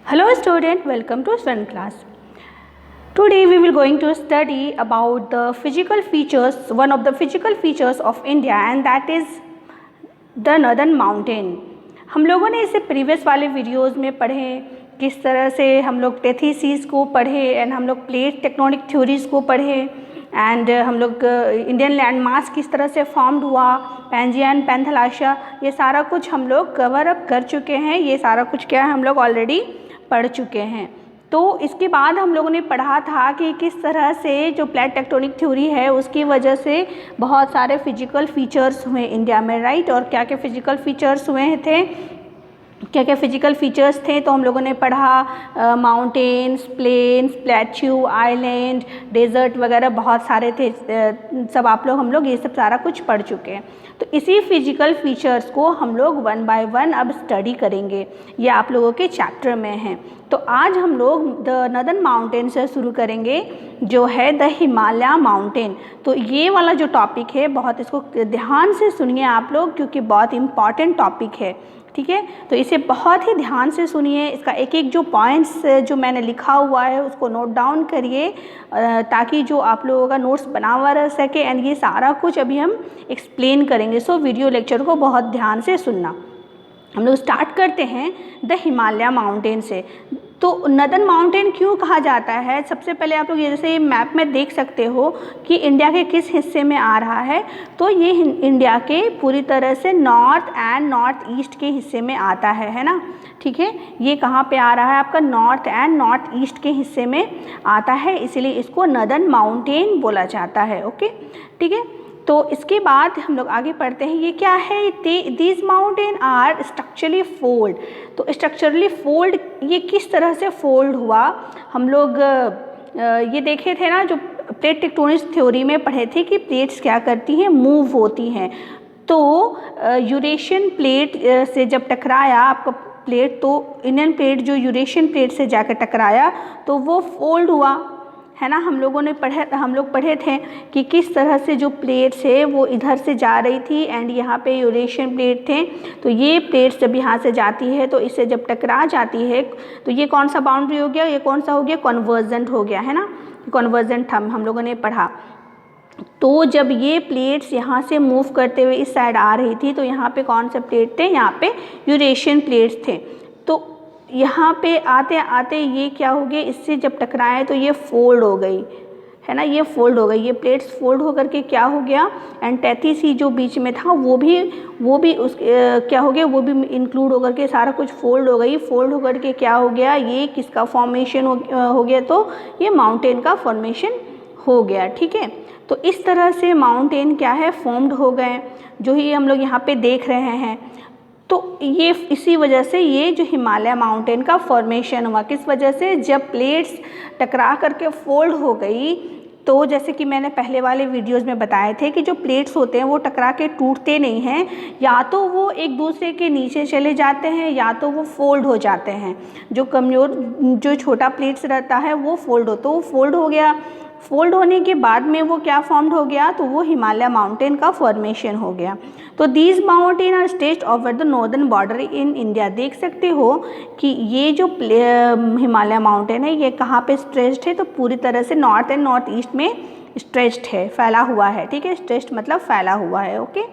Hello student, welcome to Sun class. Today we will going to study about the physical features, one of the physical features of India and that is the Northern Mountain. हम लोगों ने इसे previous वाले videos में पढ़े किस तरह से हम लोग टेथीसीज को पढ़े एंड हम लोग प्लेट टेक्टोनिक थ्योरीज को पढ़े एंड हम लोग इंडियन लैंड मास किस तरह से फॉर्म्ड हुआ, पैंजियन, पैंथलाशिया, ये सारा कुछ हम लोग कवर अप कर चुके हैं। ये सारा कुछ क्या है हम लोग ऑलरेडी पढ़ चुके हैं। तो इसके बाद हम लोगों ने पढ़ा था कि किस तरह से जो प्लेट टेक्टोनिक थ्योरी है उसकी वजह से बहुत सारे फिजिकल फीचर्स हुए इंडिया में, राइट। और क्या क्या फिजिकल फीचर्स हुए थे, क्या क्या फिजिकल फीचर्स थे, तो हम लोगों ने पढ़ा mountains, plains, plateau, island, desert वगैरह बहुत सारे थे। सब हम लोग ये सब सारा कुछ पढ़ चुके हैं। तो इसी फिजिकल फीचर्स को हम लोग वन बाय वन अब स्टडी करेंगे, ये आप लोगों के चैप्टर में हैं। तो आज हम लोग द नॉर्दर्न माउंटेन से शुरू करेंगे जो है द हिमालय माउंटेन। तो ये वाला जो टॉपिक है बहुत इसको ध्यान से सुनिए आप लोग, क्योंकि बहुत इम्पॉर्टेंट टॉपिक है, ठीक है। तो इसे बहुत ही ध्यान से सुनिए, इसका एक एक जो पॉइंट्स जो मैंने लिखा हुआ है उसको नोट डाउन करिए ताकि जो आप लोगों का नोट्स बना हुआ रह सके एंड ये सारा कुछ अभी हम एक्सप्लेन करेंगे। सो वीडियो लेक्चर को बहुत ध्यान से सुनना। हम लोग स्टार्ट करते हैं द हिमालय माउंटेन से। तो नॉर्दर्न माउंटेन क्यों कहा जाता है, सबसे पहले आप लोग ये जैसे मैप में देख सकते हो कि इंडिया के किस हिस्से में आ रहा है। तो ये इंडिया के पूरी तरह से नॉर्थ एंड नॉर्थ ईस्ट के हिस्से में आता है ना, ठीक है। ये कहाँ पे आ रहा है आपका, नॉर्थ एंड नॉर्थ ईस्ट के हिस्से में आता है, इसलिए इसको नॉर्दर्न माउंटेन बोला जाता है, ओके, ठीक है। तो इसके बाद हम लोग आगे पढ़ते हैं, ये क्या है, these mountain are structurally fold. तो स्ट्रक्चरली फोल्ड ये किस तरह से फोल्ड हुआ, हम लोग ये देखे थे ना, जो प्लेट टेक्टोनिक थ्योरी में पढ़े थे कि प्लेट्स क्या करती हैं, मूव होती हैं। तो यूरेशियन प्लेट से जब टकराया आपका प्लेट, तो इंडियन प्लेट जो यूरेशियन प्लेट से जाकर टकराया तो वो फोल्ड हुआ, है ना। हम लोग पढ़े थे कि किस तरह से जो प्लेट्स है वो इधर से जा रही थी एंड यहाँ पे यूरेशियन प्लेट थे। तो ये प्लेट्स जब यहाँ से जाती है तो इससे जब टकरा जाती है तो ये कौन सा बाउंड्री हो गया, ये कौन सा हो गया, कन्वर्जेंट हो गया, है ना। कन्वर्जेंट हम लोगों ने पढ़ा। तो जब ये प्लेट्स यहाँ से मूव करते हुए इस साइड आ रही थी तो यहाँ पे कौन से प्लेट थे, यहाँ पे यूरेशियन प्लेट्स थे। तो यहाँ पे आते आते ये क्या हो गया, इससे जब टकराए तो ये फोल्ड हो गई, है ना, ये फोल्ड हो गई, ये प्लेट्स फोल्ड होकर के क्या हो गया, एंड टेथीसी जो बीच में था वो भी उस क्या हो गया, वो भी इंक्लूड होकर के सारा कुछ फोल्ड हो गई। फोल्ड होकर के क्या हो गया, ये किसका फॉर्मेशन हो गया, तो ये माउंटेन का फॉर्मेशन हो गया, ठीक है। तो इस तरह से माउंटेन क्या है, फॉर्म्ड हो गए, जो ही हम लोग यहाँ पे देख रहे हैं। तो ये इसी वजह से ये जो हिमालय माउंटेन का फॉर्मेशन हुआ, किस वजह से, जब प्लेट्स टकरा करके फोल्ड हो गई। तो जैसे कि मैंने पहले वाले वीडियोस में बताए थे कि जो प्लेट्स होते हैं वो टकरा के टूटते नहीं हैं, या तो वो एक दूसरे के नीचे चले जाते हैं या तो वो फोल्ड हो जाते हैं। जो कमज़ोर जो छोटा प्लेट्स रहता है वो फोल्ड हो गया। फोल्ड होने के बाद में वो क्या फॉर्म्ड हो गया, तो वो हिमालय माउंटेन का फॉर्मेशन हो गया। तो these mountain are stretched over the northern border in India. देख सकते हो कि ये जो हिमालय माउंटेन है ये कहाँ पे स्ट्रेच्ड है, तो पूरी तरह से नॉर्थ एंड नॉर्थ ईस्ट में स्ट्रेच्ड है, फैला हुआ है, ठीक है। स्ट्रेच्ड मतलब फैला हुआ है, okay.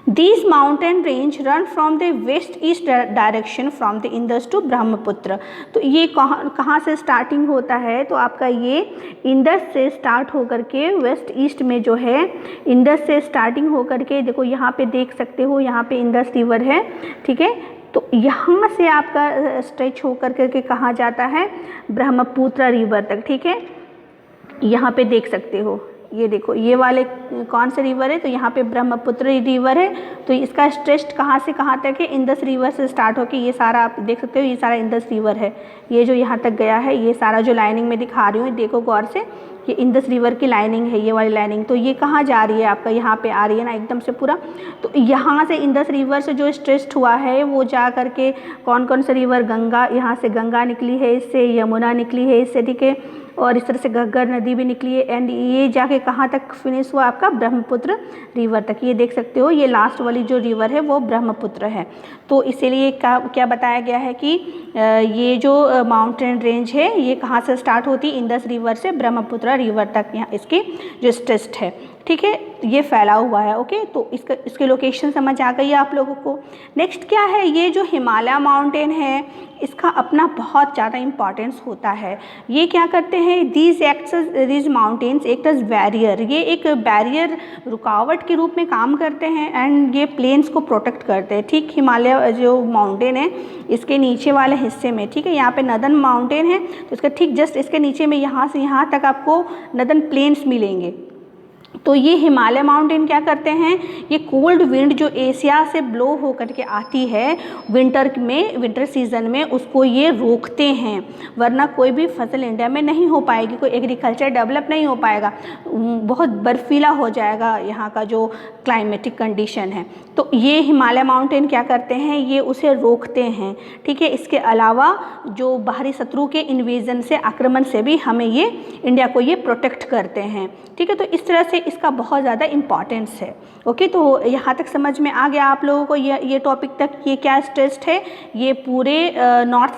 These mountain range run from the west east direction from the Indus to Brahmaputra. तो ये कहाँ से स्टार्टिंग होता है, तो आपका ये इंडस से स्टार्ट होकर के वेस्ट ईस्ट में जो है, इंडस से स्टार्टिंग होकर के देखो यहाँ पे देख सकते हो, यहाँ पे इंडस रिवर है, ठीक है। तो यहाँ से आपका स्ट्रेच होकर करके कहाँ जाता है, ब्रह्मपुत्र रिवर तक, ठीक है। यहाँ पे देख सकते हो, ये देखो ये वाले कौन से रिवर है, तो यहाँ पे ब्रह्मपुत्र रिवर है। तो इसका स्ट्रेच कहाँ से कहाँ तक है, इंडस रिवर से स्टार्ट होकर ये सारा आप देख सकते हो, ये सारा इंडस रिवर है, ये जो यहाँ तक गया है, ये सारा जो लाइनिंग में दिखा रही हूँ देखो गौर से, ये इंडस रिवर की लाइनिंग है, ये वाली लाइनिंग। तो ये कहाँ जा रही है आपका, यहाँ पे आ रही है ना एकदम से पूरा। तो यहाँ से इंडस रिवर से जो स्ट्रेच हुआ है वो जा करके कौन कौन सा रिवर, गंगा, यहाँ से गंगा निकली है इससे, यमुना निकली है इससे, ठीक है। और इस तरह से घग्गर नदी भी निकली है एंड ये जाके कहाँ तक फिनिश हुआ आपका ब्रह्मपुत्र रिवर तक। ये देख सकते हो ये लास्ट वाली जो रिवर है वो ब्रह्मपुत्र है। तो इसीलिए क्या बताया गया है कि ये जो माउंटेन रेंज है ये कहाँ से स्टार्ट होती है, इंडस रिवर से ब्रह्मपुत्र रिवर तक यहाँ इसकी जो स्ट्रेस्ट है, ठीक है, ये फैला हुआ है। ओके, तो इसके लोकेशन समझ आ गई है आप लोगों को। नेक्स्ट क्या है, ये जो हिमालय माउंटेन है इसका अपना बहुत ज़्यादा इम्पॉर्टेंस होता है। ये क्या करते हैं, these mountains act as barrier, ये एक बैरियर रुकावट के रूप में काम करते हैं एंड ये प्लेन्स को प्रोटेक्ट करते हैं। ठीक हिमालय जो माउंटेन है इसके नीचे वाले हिस्से में, ठीक है, यहाँ पे नदन माउंटेन है तो इसका ठीक जस्ट इसके नीचे में यहाँ से यहाँ तक आपको नदन प्लेन्स मिलेंगे। तो ये हिमालय माउंटेन क्या करते हैं, ये कोल्ड विंड जो एशिया से ब्लो होकर के आती है विंटर सीजन में उसको ये रोकते हैं, वरना कोई भी फसल इंडिया में नहीं हो पाएगी, कोई एग्रीकल्चर डेवलप नहीं हो पाएगा, बहुत बर्फीला हो जाएगा यहाँ का जो क्लाइमेटिक कंडीशन है। तो ये हिमालय माउंटेन क्या करते हैं, ये उसे रोकते हैं, ठीक है। इसके अलावा जो बाहरी शत्रु के इन्वेजन से, आक्रमण से भी हमें ये इंडिया को ये प्रोटेक्ट करते हैं, ठीक है। तो इस तरह से इसका बहुत ज़्यादा इम्पॉर्टेंस है। ओके, तो यहाँ तक समझ में आ गया आप लोगों को ये टॉपिक तक, ये क्या स्ट्रेच्ड है, ये पूरे नॉर्थ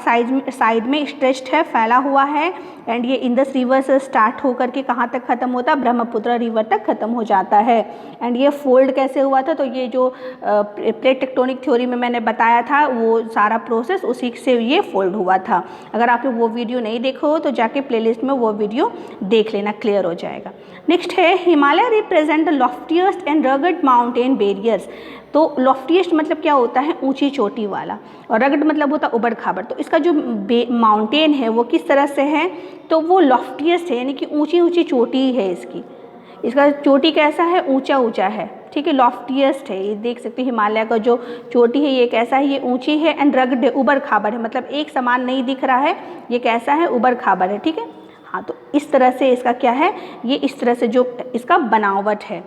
साइड में स्ट्रेच्ड है, फैला हुआ है एंड ये इंडस रिवर से स्टार्ट होकर के कहाँ तक ख़त्म होता है, ब्रह्मपुत्र रिवर तक ख़त्म हो जाता है। एंड ये फोल्ड कैसे हुआ था, तो ये जो प्लेट टेक्टोनिक थ्योरी में मैंने बताया था वो सारा प्रोसेस उसी से ये फोल्ड हुआ था। अगर आप लोग वो वीडियो नहीं देखो हो तो जाके प्लेलिस्ट में वो वीडियो देख लेना, क्लियर हो जाएगा। नेक्स्ट है, Himalaya represent the loftiest and rugged mountain barriers. तो लॉफ्टिएस्ट मतलब क्या होता है, ऊंची चोटी वाला, और रगड मतलब होता है उबड़ खाबड़। तो इसका जो माउंटेन है वो किस तरह से है, तो वो लॉफ्टिएस्ट है, यानी कि ऊंची ऊंची चोटी है इसका चोटी कैसा है, ऊंचा ऊंचा है, ठीक है, लॉफ्टिएस्ट है। ये देख सकते हैं हिमालय का जो चोटी है ये कैसा है, ये ऊंची है एंड रगड है, उबड़ खाबड़ है, मतलब एक समान नहीं दिख रहा है, ये कैसा है, उबड़ खाबड़ है, ठीक है। हाँ, तो इस तरह से इसका क्या है, ये इस तरह से जो इसका बनावट है।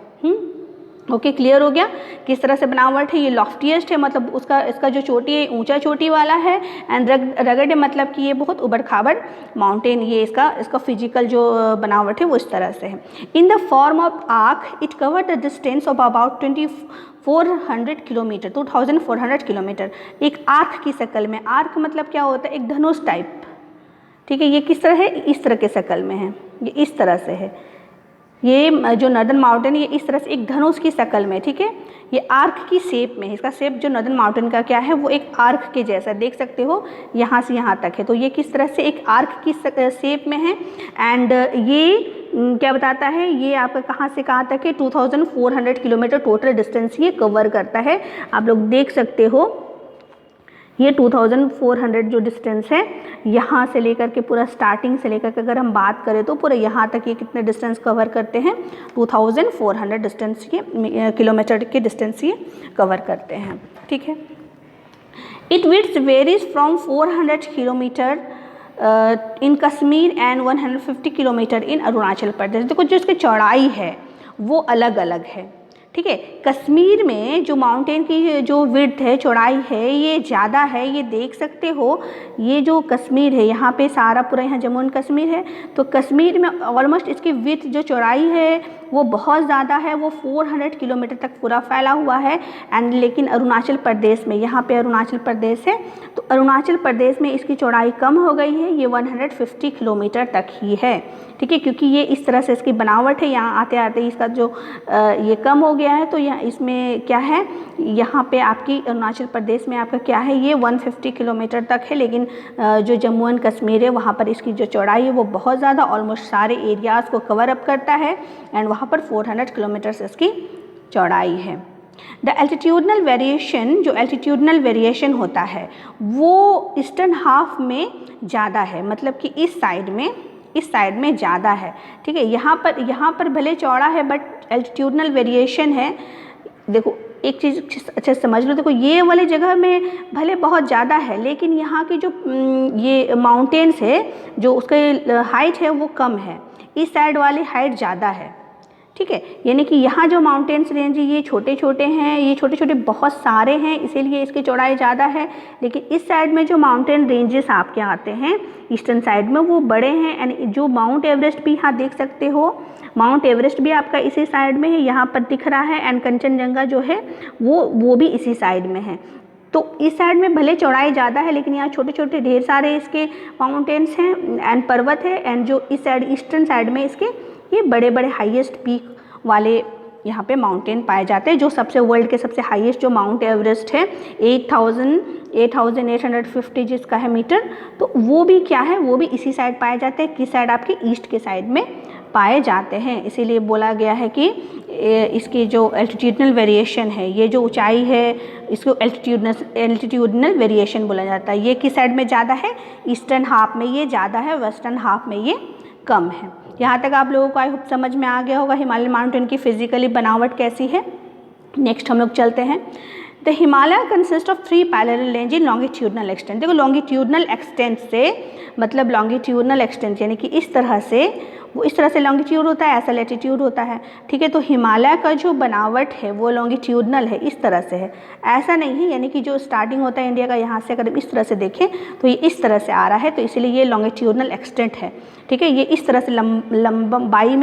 ओके, क्लियर हो गया किस तरह से बनावट है। ये लॉफ्टिएस्ट है, मतलब इसका जो चोटी है ऊंचा चोटी वाला है एंड रगड मतलब कि ये बहुत उबड़ खाबड़ माउंटेन, ये इसका फिजिकल जो बनावट है वो इस तरह से है। In the form of arc it cover the distance of about 2400 kilometre, 2400 kilometre, एक आर्क की शक्ल में। आर्क मतलब क्या होता है, एक धनुष टाइप, ठीक है। ये किस तरह है, इस तरह के शक्ल में है, ये इस तरह से है, ये जो नर्दन माउंटेन ये इस तरह से एक धनुष की शक्ल में, ठीक है, ये आर्क की शेप में है। इसका शेप जो नर्दन माउंटेन का क्या है, वो एक आर्क के जैसा, देख सकते हो यहाँ से यहाँ तक है। तो ये किस तरह से एक आर्क की शेप में है एंड ये क्या बताता है, ये आपका कहाँ से कहाँ तक है, 2400 किलोमीटर टोटल डिस्टेंस ये कवर करता है। आप लोग देख सकते हो ये 2400 जो डिस्टेंस है यहाँ से लेकर के पूरा स्टार्टिंग से लेकर के अगर हम बात करें तो पूरा यहाँ तक ये कितने डिस्टेंस कवर करते हैं, 2400 डिस्टेंस ये किलोमीटर के डिस्टेंस ये कवर करते हैं, ठीक है। It width varies from 400 kilometre in Kashmir and 150 kilometre in Arunachal Pradesh. देखो जो इसकी चौड़ाई है वो अलग अलग है, ठीक है। कश्मीर में जो माउंटेन की जो विड्थ है, चौड़ाई है, ये ज़्यादा है, ये देख सकते हो। ये जो कश्मीर है यहाँ पे सारा पूरा यहाँ जम्मू एंड कश्मीर है, तो कश्मीर में ऑलमोस्ट इसकी विड्थ जो चौड़ाई है वो बहुत ज़्यादा है, वो 400 किलोमीटर तक पूरा फैला हुआ है। एंड लेकिन अरुणाचल प्रदेश में, यहाँ पे अरुणाचल प्रदेश है, तो अरुणाचल प्रदेश में इसकी चौड़ाई कम हो गई है, ये 150 किलोमीटर तक ही है, ठीक है, क्योंकि ये इस तरह से इसकी बनावट है। यहाँ आते आते इसका जो ये कम हो गया है, तो यहाँ इसमें क्या है, यहाँ पे आपकी अरुणाचल प्रदेश में आपका क्या है, ये 150 किलोमीटर तक है, लेकिन जो जम्मू एंड कश्मीर है वहाँ पर इसकी जो चौड़ाई है वो बहुत ज़्यादा, ऑलमोस्ट सारे एरियाज़ को कवर अप करता है एंड वहाँ पर 400 किलोमीटर से इसकी चौड़ाई है। द एल्टीट्यूडनल वेरिएशन, जो एल्टीट्यूडनल वेरिएशन होता है वो ईस्टर्न हाफ में ज़्यादा है, मतलब कि इस साइड में ज़्यादा है, ठीक है। यहाँ पर भले चौड़ा है बट एल्टीट्यूडनल वेरिएशन है। देखो एक चीज़ अच्छा समझ लो, देखो ये वाली जगह में भले बहुत ज़्यादा है, लेकिन यहाँ की जो ये माउंटेन्स है जो उसके हाइट है वो कम है, इस साइड वाली हाइट ज़्यादा है, ठीक है। यानी कि यहाँ जो माउंटेन्स रेंज ये छोटे छोटे हैं, ये छोटे छोटे बहुत सारे हैं, इसीलिए इसकी चौड़ाई ज़्यादा है। लेकिन इस साइड में जो माउंटेन रेंजेस आपके आते हैं ईस्टर्न साइड में वो बड़े हैं। एंड जो माउंट एवरेस्ट भी यहाँ देख सकते हो, माउंट एवरेस्ट भी आपका इसी साइड में है, यहाँ पर दिख रहा है। एंड कंचनजंगा जो है वो भी इसी साइड में है। तो इस साइड में भले चौड़ाई ज़्यादा है लेकिन यहाँ छोटे छोटे ढेर सारे इसके माउंटेन्स हैं एंड पर्वत है। एंड जो इस साइड ईस्टर्न साइड में इसके ये बड़े बड़े हाईएस्ट पीक वाले यहाँ पे माउंटेन पाए जाते हैं। जो सबसे वर्ल्ड के सबसे हाईएस्ट जो माउंट एवरेस्ट है 8850 जिसका है मीटर, तो वो भी क्या है, वो भी इसी साइड पाए जाते हैं। किस साइड, आपके ईस्ट के साइड में पाए जाते हैं। इसीलिए बोला गया है कि इसकी जो एल्टीट्यूडनल वेरिएशन है, ये जो ऊंचाई है इसको एल्टीट्यूडनल वेरिएशन बोला जाता है। ये किस साइड में ज़्यादा है, ईस्टर्न हाफ में ये ज़्यादा है, वेस्टर्न हाफ में ये कम है। यहाँ तक आप लोगों को आई होप समझ में आ गया होगा हिमालयन माउंटेन की फिजिकली बनावट कैसी है। नेक्स्ट हम लोग चलते हैं। The Himalaya consist of 3 parallel range in longitudinal extent. देखो लॉन्गिट्यूडनल एक्सटेंट से मतलब लॉन्गिट्यूडनल एक्सटेंट यानी कि इस तरह से, वो इस तरह से लॉन्गिट्यूड होता है, ऐसा लैटिट्यूड होता है, ठीक है। तो हिमालय का जो बनावट है वो लॉन्गिट्यूडनल है, इस तरह से है, ऐसा नहीं है। यानी कि जो स्टार्टिंग होता है इंडिया का, यहाँ से अगर इस तरह से देखें तो ये इस तरह से आ रहा है, तो इसलिए ये लॉन्गिट्यूडनल एक्सटेंट है, ठीक है। ये इस तरह से लंबाई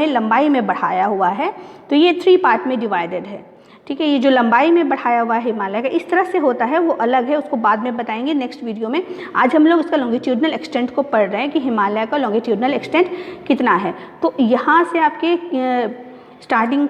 में बढ़ाया हुआ है, तो ये 3 पार्ट में डिवाइडेड है, ठीक है। ये जो लंबाई में बढ़ाया हुआ है हिमालय का इस तरह से होता है, वो अलग है, उसको बाद में बताएंगे नेक्स्ट वीडियो में। आज हम लोग इसका लॉन्गिट्यूडनल एक्सटेंट को पढ़ रहे हैं कि हिमालय का लॉन्गिट्यूडनल एक्सटेंट कितना है। तो यहाँ से आपके स्टार्टिंग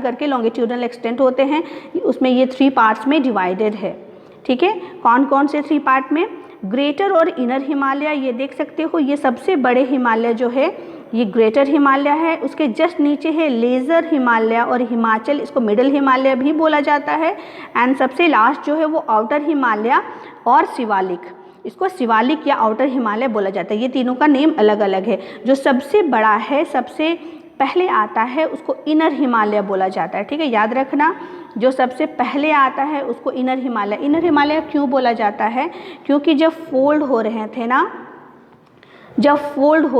करके लॉन्गिट्यूडनल एक्सटेंट होते हैं, उसमें ये 3 पार्ट्स में डिवाइडेड है, ठीक है। कौन कौन से 3 पार्ट में, ग्रेटर और इनर हिमालय, ये देख सकते हो, ये सबसे बड़े हिमालय जो है ये ग्रेटर हिमालय है। उसके जस्ट नीचे है लेज़र हिमालय और हिमाचल, इसको मिडल हिमालय भी बोला जाता है। एंड सबसे लास्ट जो है वो आउटर हिमालय और शिवालिक, इसको शिवालिक या आउटर हिमालय बोला जाता है। ये तीनों का नेम अलग अलग है। जो सबसे बड़ा है, सबसे पहले आता है, उसको इनर हिमालय बोला जाता है, ठीक है, याद रखना। जो सबसे पहले आता है उसको इनर हिमालय क्यों बोला जाता है, क्योंकि जब फोल्ड हो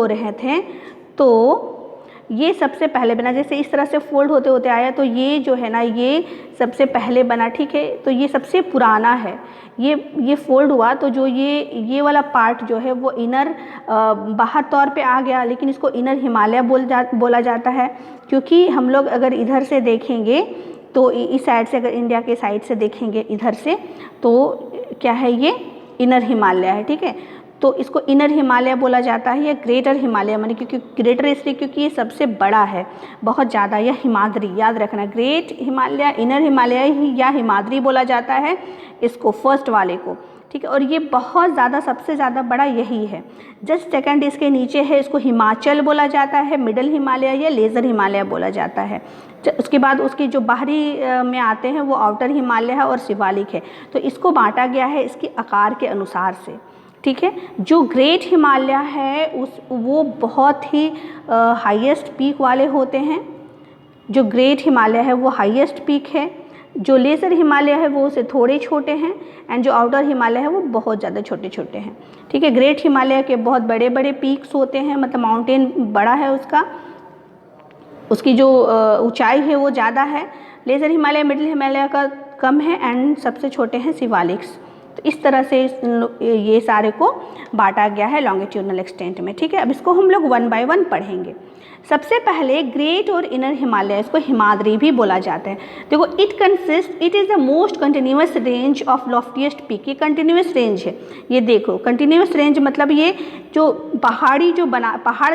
रहे थे तो ये सबसे पहले बना। जैसे इस तरह से फोल्ड होते होते आया, तो ये जो है ना ये सबसे पहले बना, ठीक है। तो ये सबसे पुराना है, ये फोल्ड हुआ, तो जो ये वाला पार्ट जो है वो इनर बाहर तौर पे आ गया, लेकिन इसको इनर हिमालय बोला जाता है। क्योंकि हम लोग अगर इधर से देखेंगे तो इस साइड से, अगर इंडिया के साइड से देखेंगे इधर से, तो क्या है, ये इनर हिमालय है, ठीक है। तो इसको इनर हिमालय बोला जाता है या ग्रेटर हिमालय, माने क्योंकि ग्रेटर इसलिए क्योंकि ये सबसे बड़ा है, बहुत ज़्यादा। या हिमाद्री, याद रखना, ग्रेट हिमालय, इनर हिमालय या हिमाद्री बोला जाता है इसको, फर्स्ट वाले को, ठीक है। और ये बहुत ज़्यादा, सबसे ज़्यादा बड़ा यही है। जस्ट सेकंड इसके नीचे है, इसको हिमाचल बोला जाता है, मिडल हिमालय या लेज़र हिमालय बोला जाता है। उसके बाद उसके जो बाहरी में आते हैं वो आउटर हिमालय है और शिवालिक है। तो इसको बांटा गया है इसके आकार के अनुसार से, ठीक है। जो ग्रेट हिमालय है वो बहुत ही हाईएस्ट पीक वाले होते हैं। जो ग्रेट हिमालय है वो हाईएस्ट पीक है। जो लेज़र हिमालय है वो उससे थोड़े छोटे हैं। एंड जो आउटर हिमालय है वो बहुत ज़्यादा छोटे छोटे हैं, ठीक है। ग्रेट हिमालय के बहुत बड़े बड़े पीक्स होते हैं, मतलब माउंटेन बड़ा है उसकी जो ऊंचाई है वो ज़्यादा है। लेज़र हिमालय, मिडिल हिमालय का कम है एंड सबसे छोटे हैं शिवालिक्स। तो इस तरह से ये सारे को बांटा गया है लॉन्गिट्यूडनल एक्सटेंट में, ठीक है। अब इसको हम लोग 1 बाय 1 पढ़ेंगे। सबसे पहले ग्रेट और इनर हिमालय, इसको हिमाद्री भी बोला जाता है। देखो, it is the most continuous range of loftiest peak. ये कंटिन्यूस रेंज है, ये देखो कंटिन्यूस रेंज मतलब ये जो पहाड़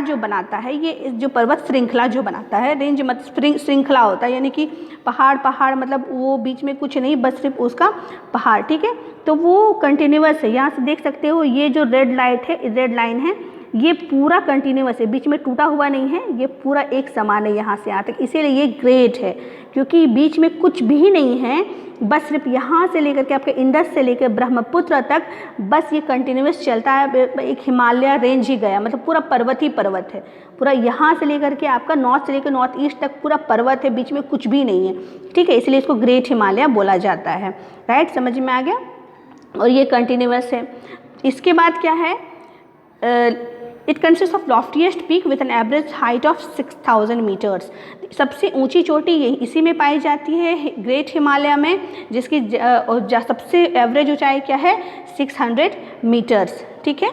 जो बनाता है, ये जो पर्वत श्रृंखला जो बनाता है, रेंज मतलब श्रृंखला होता है, यानी कि पहाड़ मतलब वो बीच में कुछ नहीं, बस सिर्फ उसका पहाड़, ठीक है। तो वो कंटिन्यूस है। यहाँ से देख सकते हो ये जो रेड लाइन है ये पूरा कंटिन्यूस है, बीच में टूटा हुआ नहीं है, ये पूरा एक समान है यहाँ से यहाँ तक, इसीलिए ये ग्रेट है, क्योंकि बीच में कुछ भी नहीं है, बस सिर्फ यहाँ से लेकर के आपके इंडस से लेकर ब्रह्मपुत्र तक बस ये कंटिन्यूस चलता है। एक हिमालय रेंज ही गया, मतलब पूरा पर्वत ही पर्वत है, पूरा यहाँ से लेकर के आपका नॉर्थ से लेकर नॉर्थ ईस्ट तक पूरा पर्वत है, बीच में कुछ भी नहीं है, ठीक है। इसलिए इसको ग्रेट हिमालय बोला जाता है, राइट, समझ में आ गया। और ये कंटिन्यूस है। इसके बाद क्या है, it consist of loftiest peak with an average height of 6000 metres. सबसे ऊंची चोटी यही इसी में पाई जाती है, ग्रेट हिमालय में, जिसकी सबसे एवरेज ऊंचाई क्या है, 600 मीटर्स। ठीक है,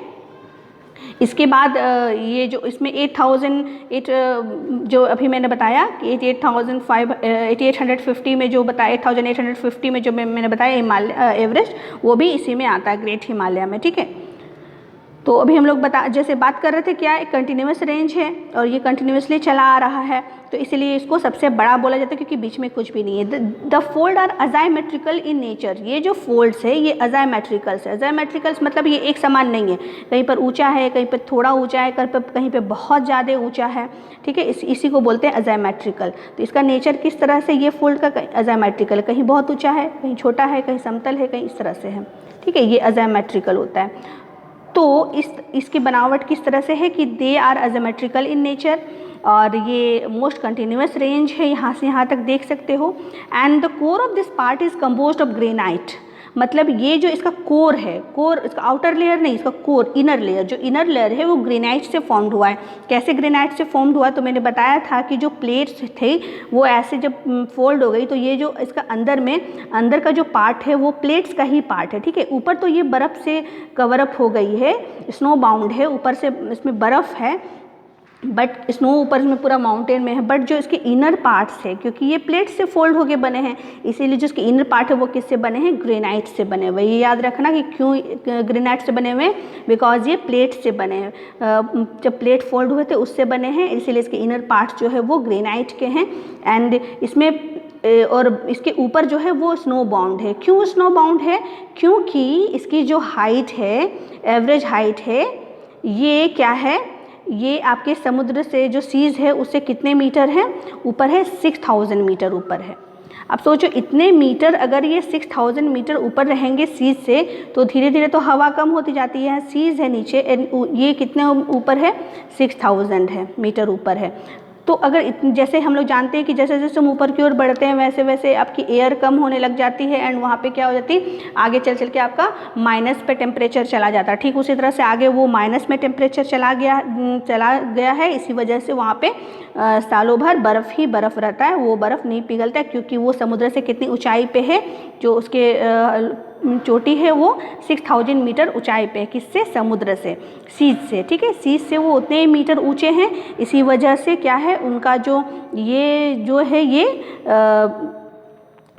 इसके बाद ये जो इसमें 8008 जो अभी मैंने बताया कि 8850 में जो बताया, 8850 में जो मैंने बताया हिमालय एवरेस्ट, वो भी इसी में आता है, ग्रेट हिमालय में। ठीक है, तो अभी हम लोग जैसे बात कर रहे थे, क्या एक कंटिन्यूस रेंज है और ये कंटिन्यूसली चला आ रहा है, तो इसलिए इसको सबसे बड़ा बोला जाता है क्योंकि बीच में कुछ भी नहीं है। The fold are asymmetrical in nature. ये जो फोल्ड्स है ये अजाइमेट्रिकल्स है। अजाइमेट्रिकल्स मतलब ये एक समान नहीं है, कहीं पर ऊंचा है, कहीं पर थोड़ा ऊंचा है, कहीं पर बहुत ज़्यादा ऊंचा है। ठीक है, इसी को बोलते हैं अजाइमेट्रिकल। तो इसका नेचर किस तरह से, ये फोल्ड का अजाइमेट्रिकल, कहीं बहुत ऊँचा है, कहीं छोटा है, कहीं समतल है, कहीं इस तरह से है। ठीक है, ये अजाइमेट्रिकल होता है। तो इसकी बनावट किस तरह से है कि they are asymmetrical in nature, और ये मोस्ट कंटिन्यूस रेंज है, यहाँ से यहाँ तक देख सकते हो। And the core of this part is composed of granite. मतलब ये जो इसका कोर है, कोर इसका आउटर लेयर नहीं, इसका कोर, इनर लेयर, जो इनर लेयर है वो ग्रेनाइट से फॉर्म्ड हुआ है। कैसे ग्रेनाइट से फॉर्म्ड हुआ, तो मैंने बताया था कि जो प्लेट्स थे वो ऐसे जब फोल्ड हो गई तो ये जो इसका अंदर का जो पार्ट है वो प्लेट्स का ही पार्ट है। ठीक है, ऊपर तो ये बर्फ़ से कवर अप हो गई है, स्नो बाउंड है, ऊपर से इसमें बर्फ़ है, बट स्नो ऊपर में पूरा माउंटेन में है, बट जो इसके इनर पार्ट्स है, क्योंकि ये प्लेट से फोल्ड होके बने हैं, इसीलिए जो इसके इनर पार्ट है वो किससे बने हैं, ग्रेनाइट से बने हुए। ये याद रखना कि क्यों ग्रेनाइट से बने हुए हैं, बिकॉज ये प्लेट से बने हैं, जब प्लेट फोल्ड हुए थे उससे बने हैं, इसीलिए इसके इनर पार्ट्स जो है वो ग्रेनाइट के हैं। एंड इसमें और इसके ऊपर जो है वो स्नो बाउंड है। क्यों स्नो बाउंड है, क्योंकि इसकी जो हाइट है, एवरेज हाइट है, ये क्या है, ये आपके समुद्र से जो सीज़ है उससे कितने मीटर है ऊपर है, 6000 मीटर ऊपर है। अब सोचो इतने मीटर, अगर ये 6000 मीटर ऊपर रहेंगे सीज़ से, तो धीरे धीरे तो हवा कम होती जाती है, सीज़ है नीचे, ये कितने ऊपर है, 6000 है मीटर ऊपर है। तो अगर जैसे हम लोग जानते हैं कि जैसे जैसे हम ऊपर की ओर बढ़ते हैं वैसे वैसे आपकी एयर कम होने लग जाती है, एंड वहाँ पे क्या हो जाती है, आगे चल के आपका माइनस पे टेम्परेचर चला जाता है। ठीक उसी तरह से आगे वो माइनस में टेम्परेचर चला गया है, इसी वजह से वहाँ पे सालों भर बर्फ़ ही बर्फ़ रहता है, वो बर्फ़ नहीं पिघलता है, क्योंकि वो समुद्र से कितनी ऊंचाई पे है, जो उसके चोटी है वो 6000 मीटर ऊंचाई पे है। किससे, समुद्र से, सीज से। ठीक है, सीज से वो उतने मीटर ऊंचे हैं, इसी वजह से क्या है, उनका जो है ये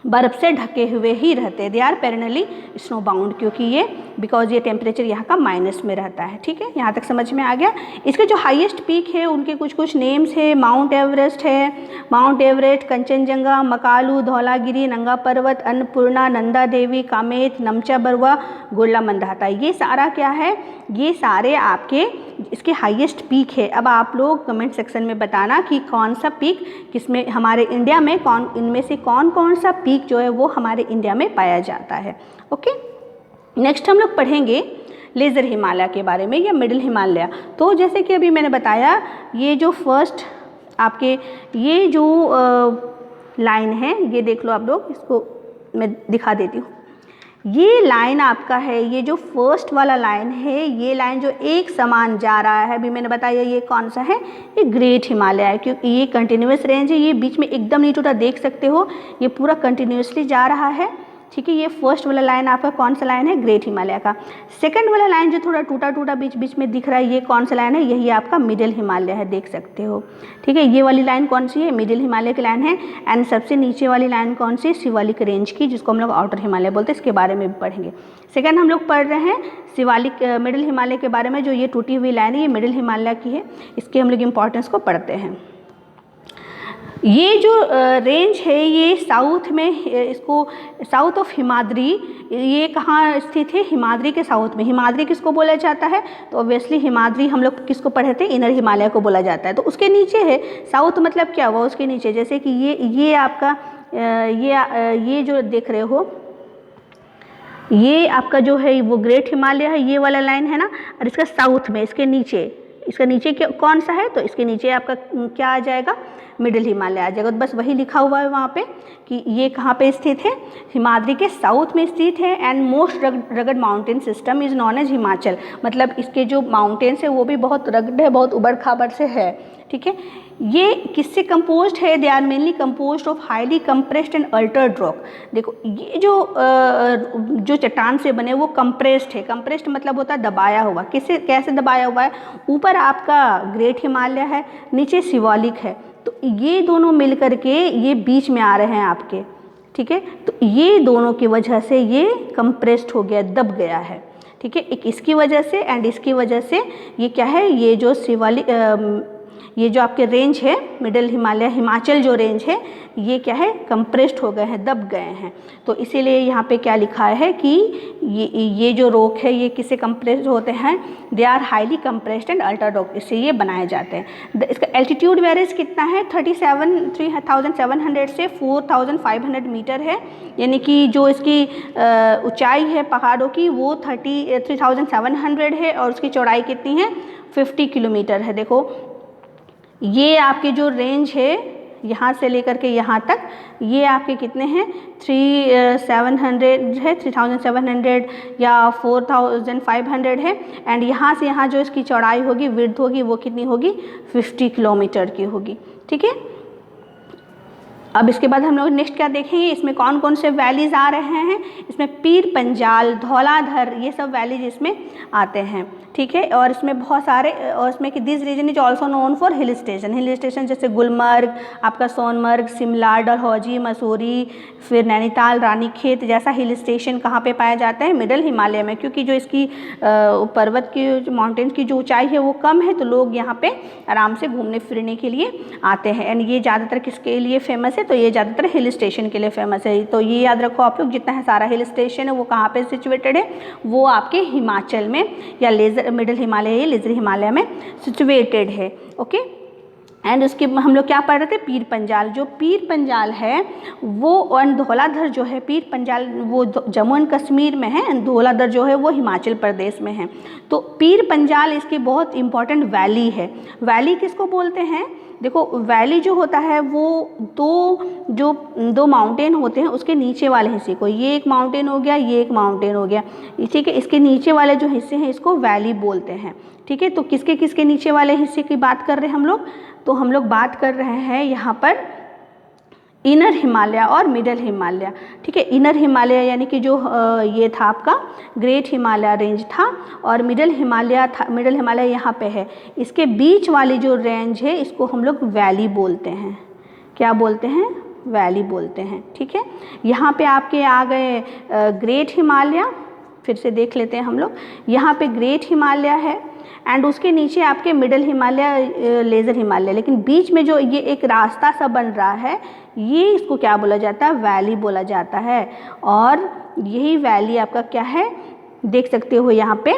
बर्फ़ से ढके हुए ही रहते हैं। दे आर पेरेनली स्नो बाउंड, क्योंकि ये बिकॉज ये टेम्परेचर यहाँ का माइनस में रहता है। ठीक है, यहाँ तक समझ में आ गया। इसके जो हाईएस्ट पीक है उनके कुछ नेम्स है। माउंट एवरेस्ट है, माउंट एवरेस्ट, कंचनजंगा, मकालू, धौलागिरी, नंगा पर्वत, अन्नपूर्णा, नंदा देवी, कामेत, नमचा बरुआ, गुरला मंदाता। ये सारा क्या है, ये सारे आपके इसके हाईएस्ट पीक है। अब आप लोग कमेंट सेक्शन में बताना कि कौन सा पीक किसमें, हमारे इंडिया में इनमें से कौन सा पीक जो है वो हमारे इंडिया में पाया जाता है। ओके, नेक्स्ट हम लोग पढ़ेंगे लेज़र हिमालय के बारे में, या मिडिल हिमालय। तो जैसे कि अभी मैंने बताया, ये जो फर्स्ट आपके ये जो लाइन है, ये देख लो आप लोग, इसको मैं दिखा देती हूँ। ये लाइन आपका है, ये जो फर्स्ट वाला लाइन है, ये लाइन जो एक समान जा रहा है, अभी मैंने बताया ये कौन सा है, ये ग्रेट हिमालय है, क्योंकि ये कंटिन्यूस रेंज है, ये बीच में एकदम नहीं टूटा, देख सकते हो ये पूरा कंटिन्यूसली जा रहा है। ठीक है, ये फर्स्ट वाला लाइन आपका कौन सा लाइन है, ग्रेट हिमालय का। सेकंड वाला लाइन जो थोड़ा टूटा टूटा बीच बीच में दिख रहा है, ये कौन सा लाइन है, यही आपका मिडिल हिमालय है, देख सकते हो। ठीक है, ये वाली लाइन कौन सी है, मिडिल हिमालय की लाइन है। एंड सबसे नीचे वाली लाइन कौन सी, शिवालिक रेंज की, जिसको हम लोग आउटर हिमालय बोलते हैं, इसके बारे में भी पढ़ेंगे। सेकंड हम लोग पढ़ रहे हैं शिवालिक मिडिल हिमालय के बारे में। जो ये टूटी हुई लाइन है ये मिडिल हिमालय की है, इसके हम लोग इम्पोर्टेंस को पढ़ते हैं। ये जो रेंज है ये साउथ में, इसको साउथ ऑफ हिमाद्री, ये कहाँ स्थित है, हिमाद्री के साउथ में। हिमाद्री किसको बोला जाता है, तो ऑब्वियसली हिमाद्री हम लोग किसको पढ़े थे, इनर हिमालय को बोला जाता है। तो उसके नीचे है, साउथ मतलब क्या हुआ, उसके नीचे, जैसे कि ये आपका ये जो देख रहे हो, ये आपका जो है वो ग्रेट हिमालय है, ये वाला लाइन है ना, और इसका साउथ में, इसके नीचे, इसका नीचे कौन सा है, तो इसके नीचे आपका क्या आ जाएगा, मिडिल हिमालय आ जाएगा। तो बस वही लिखा हुआ है वहाँ पे कि ये कहाँ पे स्थित है, हिमाद्री के साउथ में स्थित है। And most rugged mountain system is known as Himachal, मतलब इसके जो माउंटेन्स है वो भी बहुत रगड है, बहुत उबड़ खाबड़ से है। ठीक है, ये किससे कंपोज्ड है, they are mainly composed of highly compressed and altered rock. देखो ये जो चट्टान से बने वो कंप्रेस्ड है, कंप्रेस्ड मतलब होता है दबाया हुआ। किससे कैसे दबाया हुआ है, ऊपर आपका ग्रेट हिमालय है, नीचे शिवालिक है, तो ये दोनों मिल करके ये बीच में आ रहे हैं आपके। ठीक है, तो ये दोनों की वजह से ये कंप्रेस्ड हो गया, दब गया है। ठीक है, एक इसकी वजह से एंड इसकी वजह से ये क्या है, ये जो शिवालिक ये जो आपके रेंज है मिडिल हिमालय, हिमाचल जो रेंज है, ये क्या है, कंप्रेस्ड हो गए हैं, दब गए हैं। तो इसीलिए यहाँ पे क्या लिखा है कि ये जो रॉक है ये किससे कंप्रेस्ड होते हैं, they are highly compressed and altered rock, इससे ये बनाए जाते हैं। इसका एल्टीट्यूड वेरीज कितना है, 3700 से 4500 मीटर है, यानी कि जो इसकी ऊंचाई है पहाड़ों की वो 3700 है और उसकी चौड़ाई कितनी है, 50 किलोमीटर है। देखो ये आपके जो रेंज है यहाँ से लेकर के यहाँ तक, ये आपके कितने हैं, 3700 है, 3700 या 4500 है। एंड यहाँ से यहाँ जो इसकी चौड़ाई होगी, विड्थ होगी, वो कितनी होगी, 50 किलोमीटर की होगी। ठीक है, अब इसके बाद हम लोग नेक्स्ट क्या देखेंगे, इसमें कौन कौन से वैलीज आ रहे हैं। इसमें पीर पंजाल, धौलाधर, ये सब वैलीज इसमें आते हैं। ठीक है, और इसमें बहुत सारे, और इसमें कि this region is also known for hill station. Hill station जैसे गुलमर्ग, आपका सोनमर्ग, शिमला, डलहौजी, मसूरी, फिर नैनीताल, रानीखेत जैसा हिल स्टेशन कहाँ पे पाया जाता है, मिडिल हिमालय में, क्योंकि जो इसकी पर्वत की माउंटेन्स की जो ऊंचाई है वो कम है, तो लोग यहाँ पे आराम से घूमने फिरने के लिए आते हैं। एंड ये ज़्यादातर किसके लिए फेमस है, तो ये ज़्यादातर हिल स्टेशन के लिए फेमस है। तो ये याद रखो आप लोग, जितना है सारा हिल स्टेशन है वो कहाँ पे सिचुएटेड है, वो आपके हिमाचल में या मिडिल हिमालय या लेजर हिमालय में सिचुएटेड है। ओके, एंड उसके हम लोग क्या पढ़ रहे थे, पीर पंजाल। जो पीर पंजाल है वो, और धौलाधर जो है, पीर पंजाल वो जम्मू एंड कश्मीर में है, एंड धौलाधर जो है वो हिमाचल प्रदेश में है। तो पीर पंजाल इसकी बहुत इंपॉर्टेंट वैली है। वैली किसको बोलते हैं, देखो वैली जो होता है वो दो माउंटेन होते हैं, उसके नीचे वाले हिस्से को, ये एक माउंटेन हो गया, ये एक माउंटेन हो गया, इसी के इसके नीचे वाले जो हिस्से हैं इसको वैली बोलते हैं। ठीक है, तो किसके किसके नीचे वाले हिस्से की बात कर रहे हैं हम लोग, तो हम लोग बात कर रहे हैं यहाँ पर इनर हिमालय और मिडल हिमालय। ठीक है, इनर हिमालय यानी कि जो ये था आपका ग्रेट हिमालय रेंज था, और मिडल हिमालय था, मिडल हिमालय यहाँ पे है। इसके बीच वाली जो रेंज है इसको हम लोग वैली बोलते हैं। क्या बोलते हैं, वैली बोलते हैं। ठीक है, यहाँ पे आपके आ गए ग्रेट हिमालय, फिर से देख लेते हैं हम लोग, यहाँ पे ग्रेट हिमालय है एंड उसके नीचे आपके मिडिल हिमालय, लेजर हिमालय, लेकिन बीच में जो ये एक रास्ता सा बन रहा है, ये इसको क्या बोला जाता है, वैली बोला जाता है। और यही वैली आपका क्या है, देख सकते हो यहाँ पे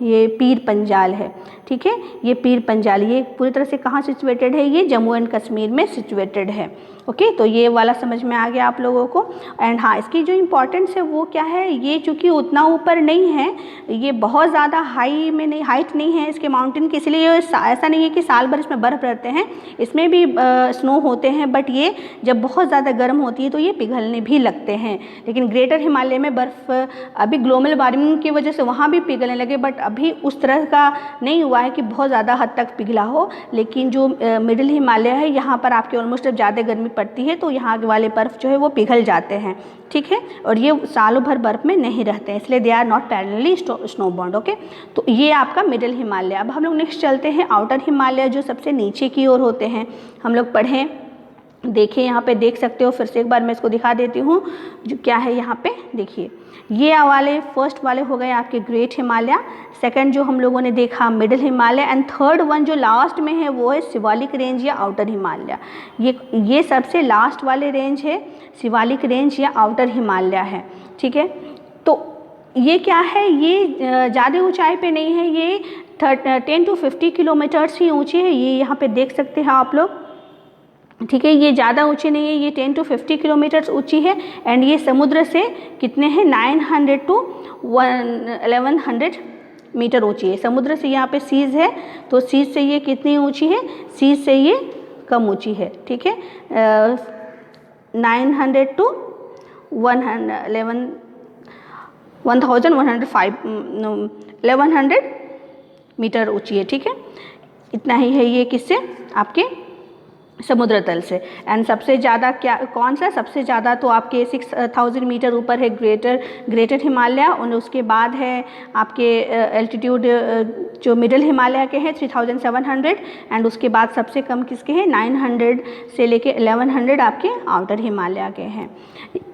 ये पीर पंजाल है। ठीक है, ये पीर पंजाल ये पूरी तरह से कहाँ सिचुएटेड है, ये जम्मू एंड कश्मीर में सिचुएटेड है। ओके, तो ये वाला समझ में आ गया आप लोगों को। एंड हाँ, इसकी जो इम्पोर्टेंस है वो क्या है, ये चूँकि उतना ऊपर नहीं है, ये बहुत ज़्यादा हाई में नहीं, हाइट नहीं है इसके माउंटेन की, इसलिए ऐसा नहीं है कि साल भर इसमें बर्फ़ रहते हैं, इसमें भी स्नो होते हैं, बट ये जब बहुत ज़्यादा गर्म होती है तो ये पिघलने भी लगते हैं। लेकिन ग्रेटर हिमालय में बर्फ़ अभी ग्लोबल वार्मिंग की वजह से वहाँ भी पिघलने लगे, बट अभी उस तरह का नहीं हुआ है कि बहुत ज़्यादा हद तक पिघला हो। लेकिन जो मिडिल हिमालय है यहाँ पर आपके ऑलमोस्ट जब ज़्यादा गर्मी पड़ती है तो यहाँ वाले बर्फ़ जो है वो पिघल जाते हैं। ठीक है, और ये सालों भर बर्फ़ में नहीं रहते हैं, इसलिए they are not perennially snow bound. Okay, तो ये आपका मिडिल हिमालय। अब हम लोग नेक्स्ट चलते हैं आउटर हिमालय, जो सबसे नीचे की ओर होते हैं। हम लोग पढ़ें, देखिए यहाँ पे देख सकते हो, फिर से एक बार मैं इसको दिखा देती हूँ जो क्या है यहाँ पे। देखिए ये वाले फर्स्ट वाले हो गए आपके ग्रेट हिमालय, सेकंड जो हम लोगों ने देखा middle Himalaya, and third one जो लास्ट में है वो है शिवालिक रेंज या आउटर हिमालय। ये सबसे लास्ट वाले रेंज है, शिवालिक रेंज या आउटर हिमालय है। ठीक है, तो ये क्या है, ये ज़्यादा ऊंचाई पे नहीं है, ये 10 to 50 किलोमीटर्स ही ऊँची है। ये यहाँ पे देख सकते हैं आप लोग। ठीक है, ये ज़्यादा ऊंची नहीं है, ये 10 to 50 किलोमीटर्स ऊंची है। एंड ये समुद्र से कितने हैं, 900 to 1100 मीटर ऊंची है। समुद्र से यहाँ पे सीज है, तो सीज से ये कितनी ऊंची है, सीज से ये कम ऊंची है, ठीक है। 900 to 1100 मीटर ऊंची है, ठीक है। इतना ही है ये किससे, आपके समुद्र तल से। एंड सबसे ज़्यादा क्या कौन सा, सबसे ज़्यादा तो आपके 6000 मीटर ऊपर है ग्रेटर हिमालय, और उसके बाद है आपके एल्टीट्यूड जो मिडिल हिमालय के हैं 3700, एंड उसके बाद सबसे कम किसके हैं 900 से लेके 1100 आपके आउटर हिमालय के हैं।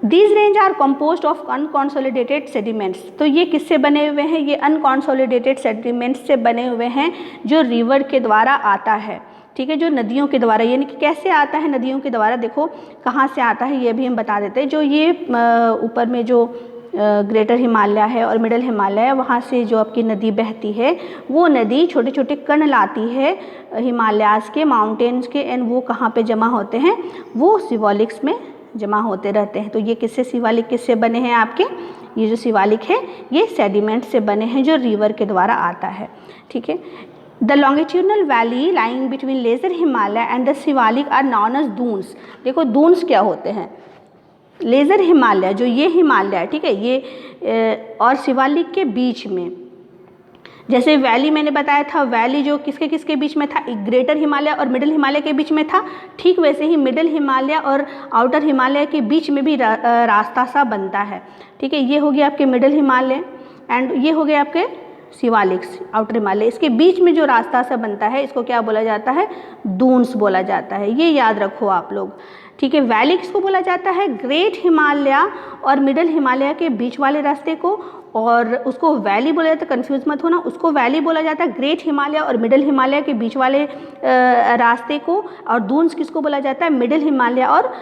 These range are composed of unconsolidated sediments. तो ये किससे बने हुए हैं, ये अनकॉन्सोलिडेटेड सेडिमेंट्स से बने हुए हैं जो रिवर के द्वारा आता है, ठीक है, जो नदियों के द्वारा। यानी कि कैसे आता है नदियों के द्वारा, देखो कहाँ से आता है ये भी हम बता देते हैं। जो ये ऊपर में जो ग्रेटर हिमालय है और मिडिल हिमालय है, वहाँ से जो आपकी नदी बहती है, वो नदी छोटे छोटे कण लाती है हिमालयाज़ के, माउंटेन्स के, एंड वो कहाँ पे जमा होते हैं, वो शिवालिक्स में जमा होते रहते हैं। तो ये किससे, शिवालिक किससे बने हैं आपके, ये जो शिवालिक है ये सेडिमेंट से बने हैं जो रिवर के द्वारा आता है, ठीक है। The longitudinal valley lying between lesser Himalaya and the Shivalik are known as duns. देखो दून्स क्या होते हैं, लेजर हिमालय जो ये हिमालय, ठीक है, ये और शिवालिक के बीच में, जैसे वैली मैंने बताया था, वैली जो किसके किसके बीच में था, ग्रेटर हिमालय और मिडिल हिमालय के बीच में था, ठीक वैसे ही मिडिल हिमालय और आउटर हिमालय के बीच में भी रास्ता सा बनता है, ठीक है। ये हो गया आपके मिडिल हिमालय एंड ये हो गया आपके शिवालिक्स आउटर हिमालय। इसके बीच में जो रास्ता सा बनता है इसको क्या बोला जाता है, दून्स बोला जाता है, ये याद रखो आप लोग, ठीक है। वैली किसको बोला जाता है, ग्रेट हिमालय और मिडिल हिमालय के बीच वाले रास्ते को, और उसको वैली बोला जाता है, कंफ्यूज मत होना, उसको वैली बोला जाता है ग्रेट हिमालय और मिडिल हिमालय के बीच वाले रास्ते को, और दून्स किसको बोला जाता है, मिडिल हिमालय और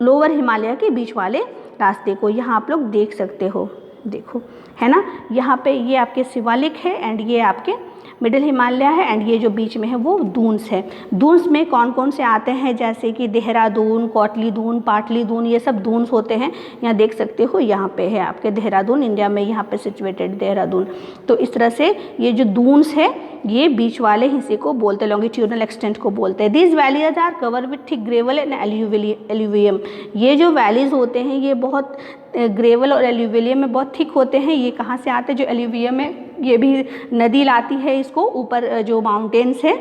लोअर हिमालय के बीच वाले रास्ते को। यहाँ आप लोग देख सकते हो, देखो है ना, यहाँ पे ये आपके शिवालिक है एंड ये आपके मिडिल हिमालय है एंड ये जो बीच में है वो दून्स है। दून्स में कौन कौन से आते हैं, जैसे कि देहरादून, कोटली दून, पाटली दून, ये सब दून्स होते हैं। यहाँ देख सकते हो, यहाँ पे है आपके देहरादून, इंडिया में यहाँ पे सिचुएटेड देहरादून। तो इस तरह से ये जो दून्स है ये बीच वाले हिस्से को बोलते हैं, लॉन्गिट्यूडनल एक्सटेंट को बोलते हैं। These valleys are cover with thick gravel and alluvium. ये जो वैलीज होते हैं ये बहुत ग्रेवल और एल्यूवियम में बहुत थिक होते हैं। ये कहाँ से आते हैं, जो एल्यूवियम है ये भी नदी लाती है इसको, ऊपर जो माउंटेन्स है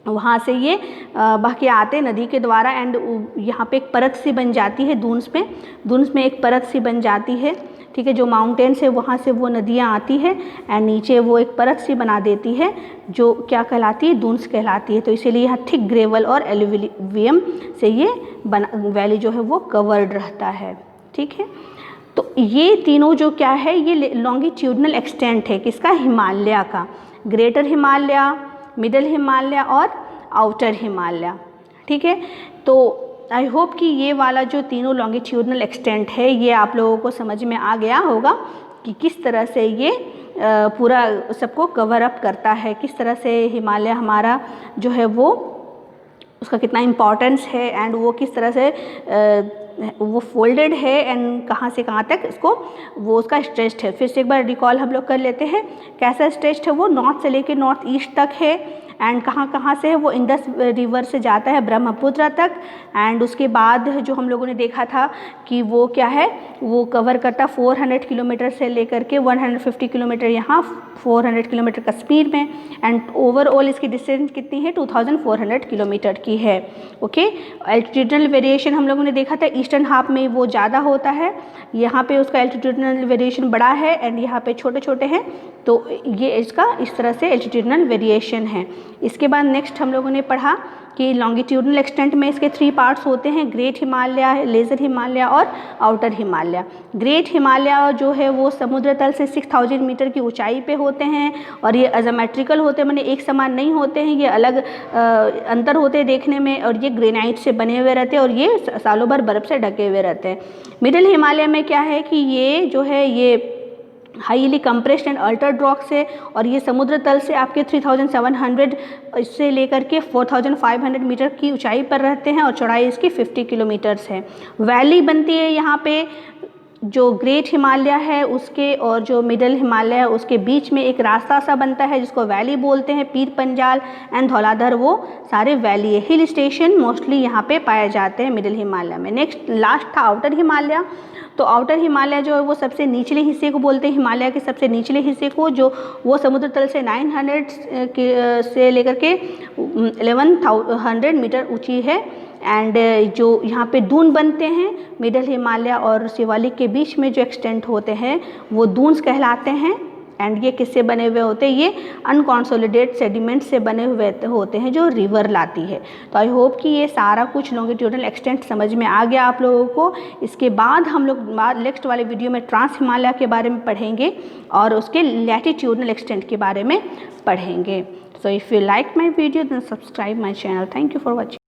वहाँ से ये बह के आते नदी के द्वारा, एंड यहाँ पे एक परत सी बन जाती है दून्स पे, दून्स में एक परत सी बन जाती है, ठीक है। जो माउंटेन्स है वहाँ से वो नदियाँ आती है एंड नीचे वो एक परत सी बना देती है जो क्या कहलाती है, दून्स कहलाती है। तो इसीलिए यहाँ थिक ग्रेवल और एल्यूवियम से ये वैली जो है वो कवर्ड रहता है, ठीक है। तो ये तीनों जो क्या है, ये लॉन्गिट्यूडनल एक्सटेंट है किसका, हिमालय का, ग्रेटर हिमालय, मिडिल हिमालय और आउटर हिमालय, ठीक है। तो आई होप कि ये वाला जो तीनों लॉन्गिट्यूडनल एक्सटेंट है ये आप लोगों को समझ में आ गया होगा कि किस तरह से ये पूरा सबको कवर अप करता है, किस तरह से हिमालय हमारा जो है वो उसका कितना इम्पोर्टेंस है एंड वो किस तरह से वो फोल्डेड है एंड कहाँ से कहाँ तक इसको वो उसका स्ट्रेच्ड है। फिर से एक बार रिकॉल हम लोग कर लेते हैं, कैसा स्ट्रेच्ड है, वो नॉर्थ से लेके नॉर्थ ईस्ट तक है एंड कहाँ कहाँ से है, वो इंडस रिवर से जाता है ब्रह्मपुत्र तक, एंड उसके बाद जो हम लोगों ने देखा था कि वो क्या है, वो कवर करता 400 किलोमीटर से लेकर के 150 किलोमीटर यहाँ, 400 किलोमीटर कश्मीर में, एंड ओवरऑल इसकी डिस्टेंस कितनी है 2400 किलोमीटर की है, ओके। एल्टीट्यूडनल वेरिएशन हम लोगों ने देखा था ईस्टर्न हाफ में वो ज़्यादा होता है, यहाँ पे उसका एल्टीट्यूडनल वेरिएशन बड़ा है एंड यहाँ पे छोटे छोटे हैं, तो ये इसका इस तरह से एल्टीट्यूडनल वेरिएशन है। इसके बाद नेक्स्ट हम लोगों ने पढ़ा कि लॉन्गिट्यूडनल एक्सटेंट में इसके 3 पार्ट्स होते हैं, ग्रेट हिमालय, लेजर हिमालय और आउटर हिमालय। ग्रेट हिमालय जो है वो समुद्र तल से 6000 मीटर की ऊंचाई पे होते हैं और ये अजोमेट्रिकल होते हैं, माने एक समान नहीं होते हैं, ये अलग अंतर होते हैं देखने में, और ये ग्रेनाइट से बने हुए रहते हैं और ये सालों भर बर्फ़ से ढके हुए रहते हैं। मिडिल हिमालय में क्या है कि ये जो है ये highly compressed and altered rock से, और ये समुद्र तल से आपके 3700 से लेकर के 4500 मीटर की ऊंचाई पर रहते हैं और चौड़ाई इसकी 50 किलोमीटर्स है। वैली बनती है यहाँ पे जो ग्रेट हिमालय है उसके और जो मिडल हिमालय है उसके बीच में एक रास्ता सा बनता है जिसको वैली बोलते हैं। पीर पंजाल एंड धौलाधर वो सारे वैली है। हिल स्टेशन मोस्टली यहाँ पे पाए जाते हैं मिडिल हिमालय में। नेक्स्ट लास्ट था आउटर हिमालय। तो आउटर हिमालय जो है वो सबसे निचले हिस्से को बोलते हैं, हिमालय के सबसे निचले हिस्से को, जो वो समुद्र तल से 900 से लेकर के 1100 मीटर ऊंची है। एंड जो यहाँ पे दून बनते हैं मिडल हिमालय और शिवालिक के बीच में जो एक्सटेंट होते हैं वो दून्स कहलाते हैं। एंड ये किससे बने हुए होते हैं? ये अनकॉन्सोलिडेट सेडिमेंट से बने हुए होते हैं जो रिवर लाती है। तो आई होप कि ये सारा कुछ लॉन्गिट्यूडनल एक्सटेंट समझ में आ गया आप लोगों को। इसके बाद हम लोग नेक्स्ट वाले वीडियो में ट्रांस हिमालय के बारे में पढ़ेंगे और उसके लैटिट्यूडनल एक्सटेंट के बारे में पढ़ेंगे। So if you like my video then subscribe my channel. Thank you for watching.